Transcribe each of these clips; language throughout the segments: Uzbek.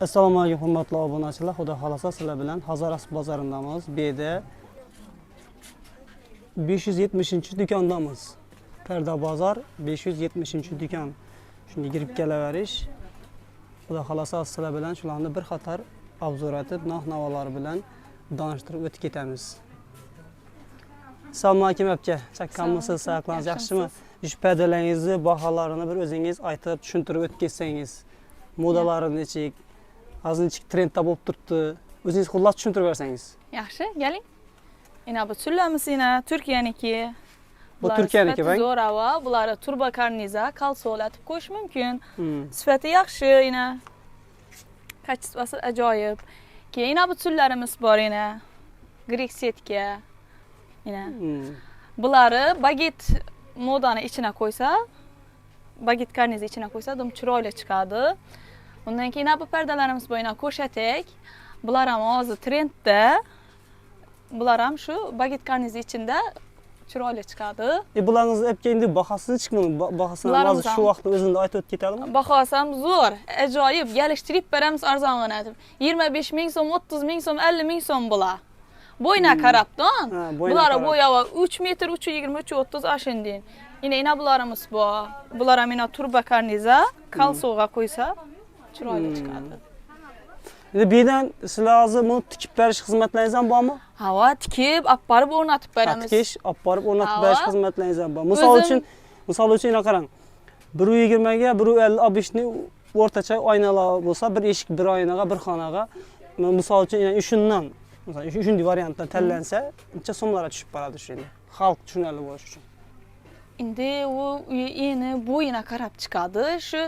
Assalomu alaykum hurmatli obunachilar. Xudo xolasa sizlar bilan Hazoras bozorindamiz. Bu yerda 570-do'kondamiz. Perda bozor 570-do'kon. Shunga kirib kelaverish. Xudo xolasa sizlar bilan shularni bir qator obzor etib, narx-navolar bilan tanishtirib o'tib ketamiz. Assalomu alaykum aka. Chakkanmisiz, saqlaningiz yaxshimi? Ish perdalaringizni, baholarini bir o'zingiz aytib, tushuntirib o'tib ketsangiz. Modalarini nechik, hozir nechik trendda bo'lib turibdi. O'zingiz xullas tushuntirib bersangiz. Yaxshi, keling. Ina bu tullarimiz Turkiyaniki. Bu Turkiyaniki bang. Zo'rava, bular turbo karniza, kalsolatib qo'yish mumkin. Sifati yaxshi, ina. Kачествоsi ajoyib. Keyin bu tullarimiz bor ina. Grek setka. Ina. Buları baget modani ichine qo'ysa, baget karnizi ichine qo'ysa, dum chiroyli chiqadi. Undan keyin bu perdalarimiz bo'yina ko'shatek. Bular ham hozir trendda. Bular ham shu baget karnizi ichida chiroyli chiqadi. Bularning hep endi bahosini chiqmadi. Bahosini hozir shu vaqtda o'zingizda aytib o'tib ketadimi? Bahosi ham zo'r, ajoyib. Galishtirib beramiz arzonini. 25 ming so'm, 30 ming so'm, 50 ming so'm bular. Bo'yina qarabdan. Bular bo'yovi 3 metr, 320, 330 ashendin. Ina bularimiz bor. Bular ham turbo karniza, kalsoga qo'ysa chiroyli chiqadi. Endi bu yerdan sizlar hozir buni tikib berish xizmatlaringiz ham bormi? Ha, tikib, olib borib o'rnatib beramiz. Tikish, olib borib o'rnatib berish xizmatlaringiz ham bor. Misol uchun ina qarang. 120 ga 150 ni o'rtacha oynalar bo'lsa, bir eshik, bir oynaga, bir xonaga, misol uchun ina shundan, masalan, shunday variantdan tanlansa, necha so'mlarga tushib boradi shu endi. Xalq tushunarli bo'lish uchun. Endi u eni bo'yina qarab chiqadi. Shu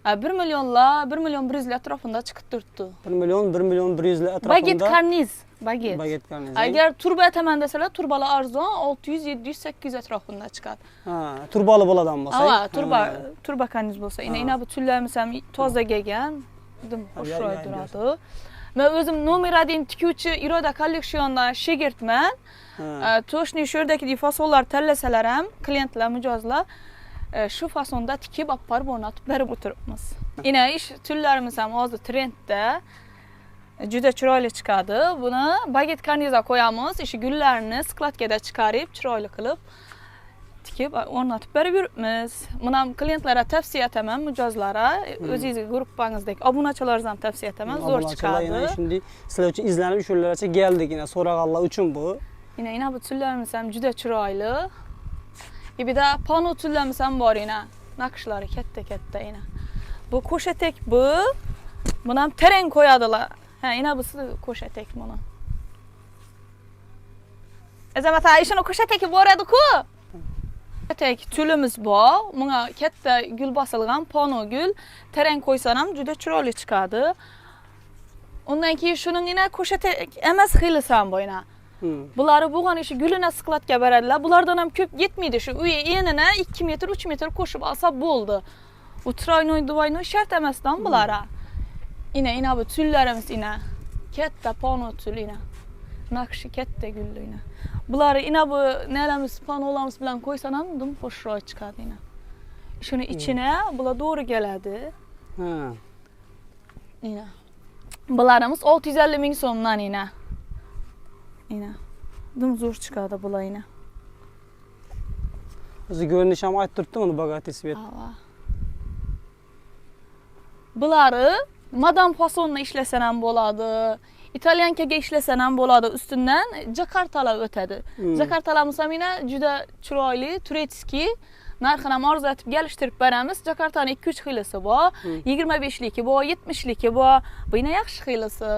1 millionlar, 1 million 100 atrofida chiqib turibdi. 1 million 100 atrofida. Baget karniz, baget. Baget karniz. Agar turbo ataman desalar, turbalar arzon 600, 700, 800 atrofida chiqadi. Ha, turbali bo'ladigan bo'lsa. Ha, turbo karniz bo'lsa. Ina bu tullarimiz ham toza kelgan, dim xushro'y turadi. Men o'zim nomer 1 tikuvchi Iroda kolleksiondan shagirtman. To'shni shu yerdagi fasonlar tanlasalar ham, klientlar, mijozlar shu fasonda tikib olib borib o'rnatib berib o'tiribmiz. Ina ish tullarimiz ham hozir trendda. Juda chiroyli chiqadi. Buni baget karniza qo'yamiz, ish gullarni skladkada chiqarib, chiroyli qilib tikib o'rnatib berib yuribmiz. Buni ham klientlarga tavsiya etaman, mijozlarga, o'zingizga gruppangizdagi obunachilarga ham tavsiya etaman, zo'r chiqadi. Shunday sizlar uchun izlanib shularcha keldik, so'raganlar uchun bu. Ina bu tullarimiz ham juda chiroyli. Bir de pano tullarimiz ham bor ina. Naqshlari katta ina. Bu qo'shatek bu. Buni ham tereng qo'yadilar. Ha, ina bu qo'shatek buni. Azamat ishini qo'shateki bor edi-ku. Qo'shatek tulimiz bor. Bunga katta gul bosilgan pano gul. Tereng qo'ysan ham juda chiroyli chiqadi. Undan keyin shuning ina qo'shatek emas xilisi ham bor ina. Buları bo'lgan ishi gulini skladga beradilar. Bulardan ham ko'p yetmaydi. Shu uy enini 2 metr, 3 metr qo'shib olsa bo'ldi. U traynoy, duvaynoy shart emasdan bulara. Ina bu tullarimiz ina. Katta pano tul ina. Naqshi katta gulli ina. Buları ina bu nelarimiz, panolarimiz bilan qo'ysan ham dum xushro'y chiqadi ina. Shuni ichine bular to'g'ri keladi. Ha. Ina. Bularimiz 650 ming so'mdan ina. Ina. Dum zo'r chiqadi bular ina. O'zi ko'rinish ham aytib turibdi uni bogati svet. Ha. Bulari madam fasonda ishlasan ham bo'ladi. İtalyankaga ishlasan ham bo'ladi. Ustidan jakartalar o'tadi. Jakartalarimiz ham ina juda chiroyli, turetskiy. Narxini ham arzu etib kelishtirib beramiz. Jakartaning 2-3 xilisi bor. 25ligi bor, 70ligi bor. Bu ina yaxshi xilisi.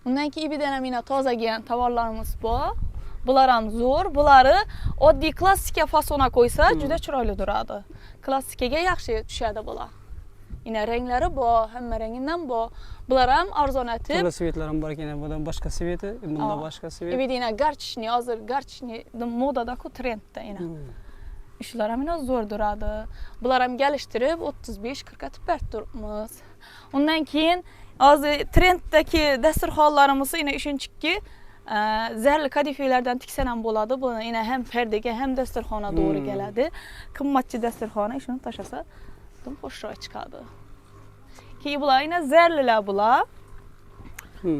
Undan keyin bir dana mina toza kelgan tovarlarimiz bor. Bular ham zo'r. Bulari oddiy klassika fasona qo'ysa juda chiroyli turadi. Klassikaga yaxshi tushadi bular. Ina ranglari bor, hamma rangidan bor. Bular ham arzon etib. Turli svetlar ham bor ekan, bundan boshqa sveti, bunda boshqa svet. Evidina garchni, hozir garchni modada-ku trendda ina. Ishlar ham ina zo'r turadi. Bular ham galishtirib 35-40 atib berib turibmiz. Undan keyin hozir trenddagi dasturxonlarimiz ina ishonchiki zarli kadifelerden tiksen ham bo'ladi. Buni ina hem perdega hem dasturxona to'g'ri keladi. Qimmatchi dasturxona ishini tashasa Dım hoşroy çıkadı. Ki bular yine zerliler bular.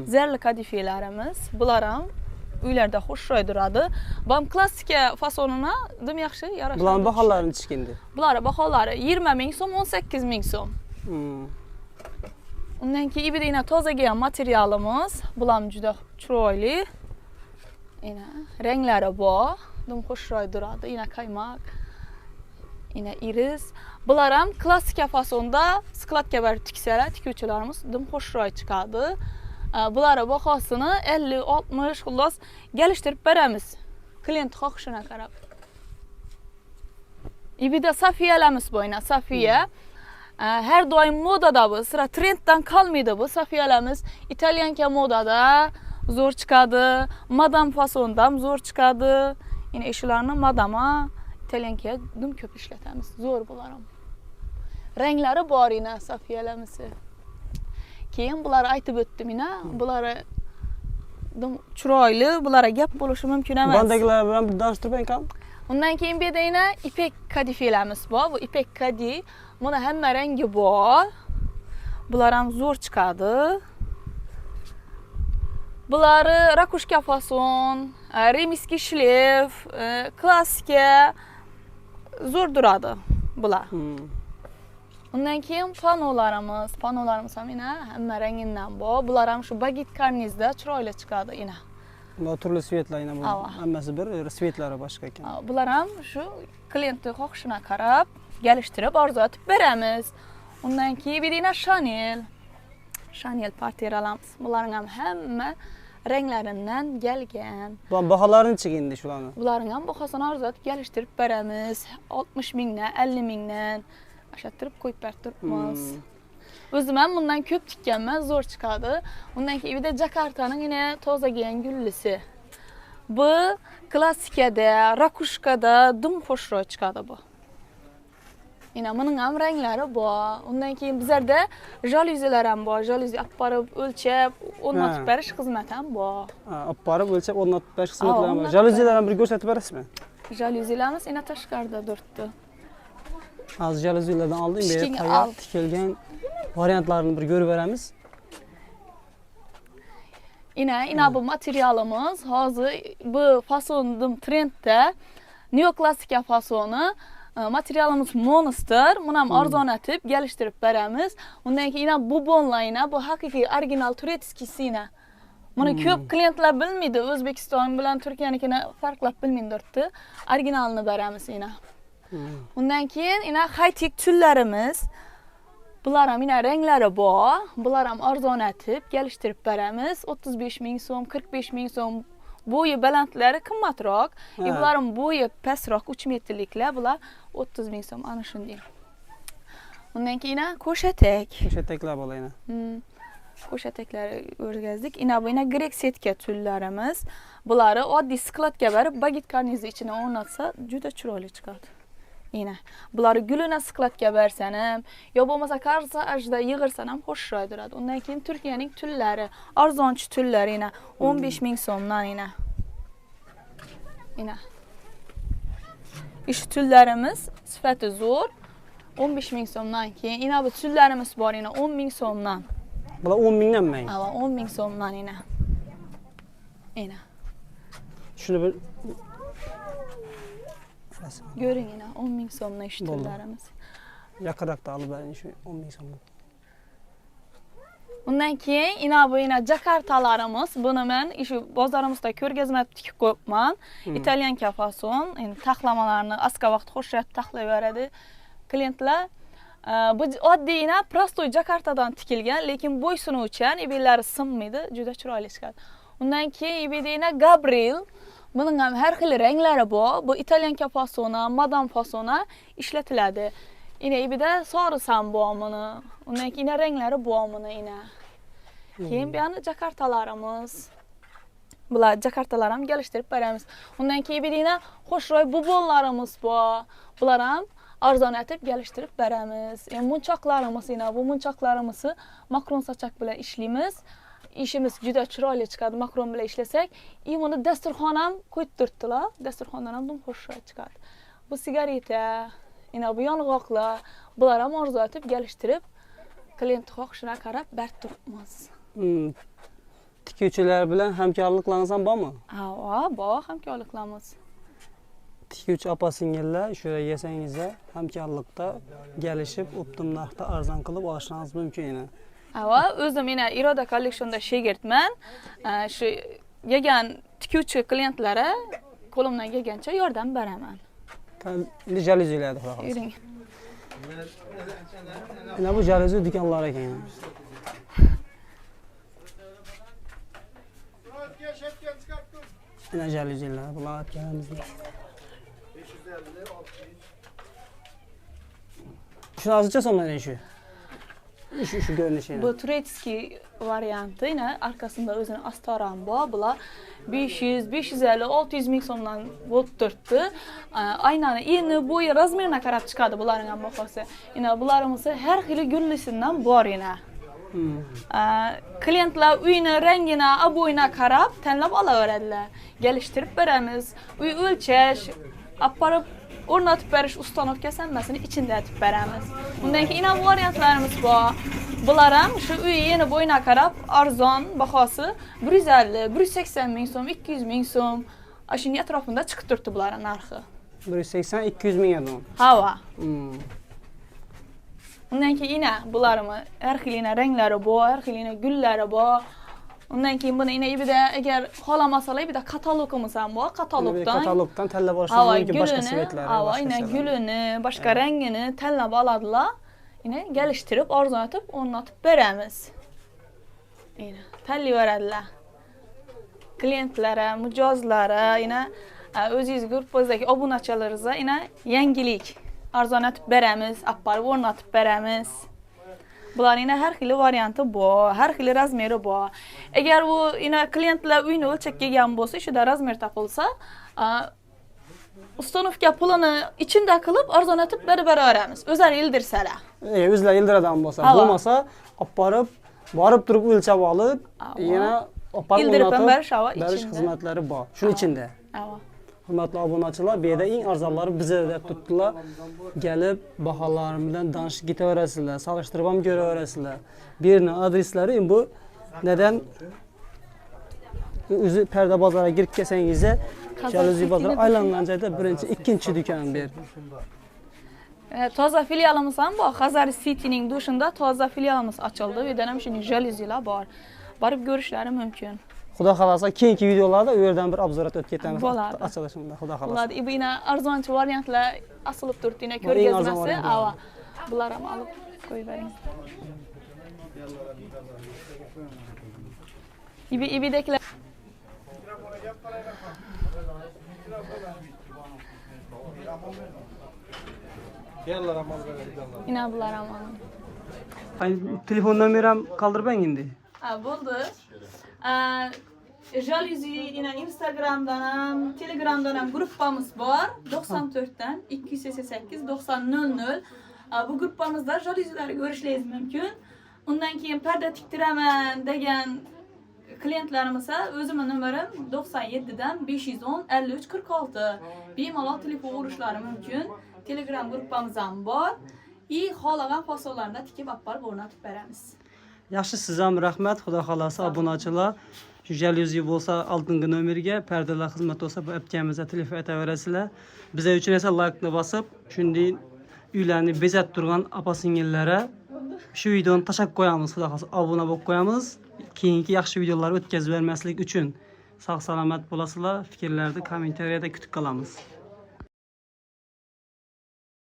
Zerli kadifelerimiz. Bularam üylerde hoşroy duradı. Bam klasik fasonuna dım yaxşı yaraşan. Buların bahalarını çıkindi. Bulara bahaları 20 bin som, 18 bin som. Ondan ki bir de yine toza giyen materyalımız. Bulam juda chiroyli. Yine renkleri bu. Dım hoşroy duradı. Yine kaymak. Yine iris. Bularam klasik fasonda skladga berip tikseler, tikuvchilarimiz dım hoşroy çıkadı. Bulara bahasını 50-60 xullas geliştirip beremiz. Klient xohishina qarab. Bir de safiyelerimiz boyuna. Safiye. Her doim modada bu. Sıra trenddan kalmaydı bu. Safiyelerimiz İtalyanca modada zor çıkadı. Madam fasonda zor çıkadı. Yine eşilerini madama İtalyanca dım köp işletemiz. Zor bularam. Renkleri var yine safiyelerimiz. Keyin buları aytib o'tdim yine. Buları chiroyli, bulara gap bo'lishi mumkin emas. Bandagilar bilan bir tanishtirib ekan. Undan keyin bu yerda yine ipek kadifelerimiz bor. Bu ipek kadi. Buna hamma rengi bor. Bular ham zo'r chiqadi. Buları rakushka fason, remiski shlef, klassika zo'r duradi bular. Undan keyin panolarimiz ham yine hamma renginden bor. Bular ham shu bagit karnizda chiroyli chiqadi yine. Bu turli svetlar yine bu. Hammasi bir, svetlari boshqa ekan. Bular ham shu klientning xohishina qarab, geliştirib arzu etib beramiz. Undan keyin bir yine Chanel partiyalamiz. Bularning ham hamma renklarinden gelgen. Bu bahalarını çıkindi shularni. Bularning ham bahasini arzu etib geliştirib beramiz. 60 mingdan, 50 mingdan aşattirib qo'yib berib turibmiz. O'zim ham bundan ko'p tikkanman, zo'r chiqadi. Undan keyin bir de Jakarta'nın yine toza giyen güllüsü. Bu klassikada, rakushkada dım hoşroy chiqadi bu. Yine bunun ham renklari bor. Undan keyin bizlarda jaluzilar ham bor. Jaluzi olib borib o'lchab, o'rnatib berish xizmati ham bor. Olib borib o'lchab, o'rnatib berish xizmatlari ham bor. Jaluzilar ham bir ko'rsatib berasizmi? Jaluzilarimiz yine tashqarida turibdi. Az jaluzilardan aldım, bir tayyor tikilgan variantlarını bir görüp veremiz. Yine bu materyalimiz hazır bu fasonum trendde neoklasika fasonu. Materyalimiz monster. Bunu ham arzon etib geliştirib beramiz. Undan keyin yine bu bonla bu haqiqiy original turetskisini. Buni ko'p klientlar bilmaydi. O'zbekiston bilan Turkiyanikini farqlab bilmaydi. Originalini beramiz yine. Undan keyin yine high-tech tüllerimiz. Bular ham yine renkleri bor. Bular ham arzon etib geliştirib beramiz. 35 ming so'm, 45 ming so'm. Boyu balandlari qimmatroq. Bularning boyu pastroq 3 metrliklar. Bular 30 ming so'm ana shunday. Undan keyin yine Ko'shataklar bor yine. Ko'shataklarni o'rgazdik. Bu yine grek setka tullarimiz. Buları oddiy skladga berib bagit karnizi ichine o'rnatsa juda chiroyli chiqadi. Yine buları gülüne skladga bersen ham, yo bo'lmasa karsajda yig'irsan ham hoşroy duradi. Undan keyin Turkiyaning tullari, arzonchi tullari yine 15 ming so'mdan yine. İş tullarimiz sifati zo'r. 15 ming so'mdan keyin yine bu tullarimiz bor yine 10 ming so'mdan. Bular 10 mingdan mi? Ha, 10 ming so'mdan yine. Şunu bir görün yine 10 ming so'mdan iş tullarimiz. Yaqinroqda olib bering shu 10 ming so'mdan. Undan keyin yine Jakartalarimiz. Bunu men şu bozorimizda ko'rgazma tikib qo'yibman. İtalyan fason, endi taxlamalarni aska vaqt xo'shroq taxlayveradi klientlar. Bu oddiy yine prostoy Jakartadan tikilgan, lekin bo'ysunuvchan, ibillari sinmaydi, juda chiroyli chiqadi. Undan keyin ibida yine Gabriel. Bunun ham har xil renklari bor. Bu İtalyan fasona, madam fasona ishlatiladi. Yine ibida sarısı ham bor buni. Undan keyin yine renklari bor buni yine. Keyin bu yana Jakartalarimiz. Bular Jakartalar ham geliştirib beramiz. Undan keyin ibida yine xo'shroy bubonlarimiz bor. Bular ham arzon etib geliştirib beramiz. Munchoqlarimiz yine bu munchoqlarimizni makron sochak bilan ishlaymiz. İşimiz juda chiroyli chiqadi makron bilan ishlasak. Buni dasturxon ham qo'yib turibdilar. Dasturxondan ham xo'shroq chiqadi. Bu sigareta, yine bu yong'oqlar, Bular ham orzu etib, geliştirib, klient xohishina qarab berib turibmiz. Tikuvchilar bilan hamkorliklaringiz ham bormi? Bor, hamkorliklarimiz. Tikuvchi opa-singillar shu yesangizda hamkorlikda kelishib, optim narxda arzon qilib olishingiz mumkin edi. O'zim yana Iroda kolleksionda shogirdman. Shu yegan tikuvchi klientlara qo'limdan kelgancha yordam beraman. Jaluzilarni xudo xolasa. Yuring. Mana bu jaluzi do'konlari ekan. Mana jaluzilar bular aytganimizda. Shu hozircha so'mdan shu. Shu görünüşü. Bu Turetski variantı yine arkasında özünün astaran bu. Bular 500, 550, 600 ming so'mdan bo'lib turibdi. Aynani eni bo'yi razmerine qarab chiqadi bularning ham bahosi. Yine bularimiz har xil gullisidan bor yine. Klientlar uyini rangini, abo'yina qarab tanlab olaveradilar. Geliştirib beramiz. Uy o'lchash, aparib o'rnatib berish ustanovka sanmasini ichida aytib beramiz. Undan keyin ham variantlarimiz bor. Bular ham shu uy yeni bo'yina qarab arzon bahosi 150, 180 ming so'm, 200 ming so'm. Shuning atrofida chiqib turibdi bularning narxi. 180 200 ming adam. Hava. Undan keyin bularimiz har xil ranglari bor, har xil gullari bor. Undan keyin buni ibida agar xohlamasalar ibida katalogimiz ham bor. Katalogdan tanlab olishingiz mumkin boshqa svetlari. Gulini, boshqa rangini tanlab oladilar. Yine geliştirip arzon etib o'rnatib beramiz. Yine tanlayveradilar. Klientlara, mijozlara, yine o'zingiz gruppangizdagi obunachilaringizga yine yangilik arzon etib beramiz, aparib o'rnatib beramiz. Bular yine har xil varianti bor, har xil razmeri bor. Agar bu yine klientlar uyini o'lchab kelgan bo'lsa, shunda razmer topilsa, ustanovka pulini içinde qilib arzon etib beraveramiz. O'zlari yildirsalar. O'zlari yildiradigan bo'lsa, bo'lmasa, borib turib o'lchab olib, yana oparib berish xizmatlari bor. Shuning ichida. Hurmatli obunachilar, bu yerda eng arzonlari bizda deb turibdilar. Kelib, baholari bilan danışib ketaverasizlar, solishtirib ham ko'raverasizlar. Bu yerning adreslari bu neden o'zi Parda bozoriga kirib kelsangizda Jaluzi bozori aylangan joyda birinchi, ikkinchi do'kon ber. Toza filialimiz ham bor. Xazar City'ning dushida toza filialimiz ochildi. Bu yerda ham shunday jaluzilar bor. Borib ko'rishlari mumkin. Xudo xolasa keyingi videolarda u yerdan bir obzorat o'tib ketamiz. Ochilishida Xudo xolasa. Bular ibina arzonchi variantlar asilib turibdi, ko'rgazmasi. Bular ham olib qo'yib bering. Ibidagilar Yine bular ham. Telefon nomerim qoldirib endi. Bo'ldi. Jaluzi yine Instagram'dan ham, Telegram'dan ham gruppamiz bor. 94'dan 288 9000. Bu gruppamizda jaluzilarni ko'rishingiz mumkin. Undan keyin parda tiktiraman degan klientlarimiz o'zimning nomerim 97'dan 510 53 46. Bemalol telefon urishlari mumkin. Telegram gruppamiz ham bor. Xohlagan fasollarni tikib aparib o'rnatib beramiz. Yaxshi, siz ham rahmat. Xudo xolasa obunachilar shu jaluzi bo'lsa oldingi nomerga, pardalar xizmat bo'lsa bu apkamizga telefon aytaverasizlar. Bizlar uchun esa like-ni bosib, shunday uylarni bezatib turgan opa-singillara shu videoni tashab qo'yamiz. Xudo xolasa obuna bo'lib qo'yamiz. Keyingi yaxshi videolar o'tkazib bermaslik uchun sog' salomat bo'lasizlar. Fikrlarni kommentariyada kutib qolamiz.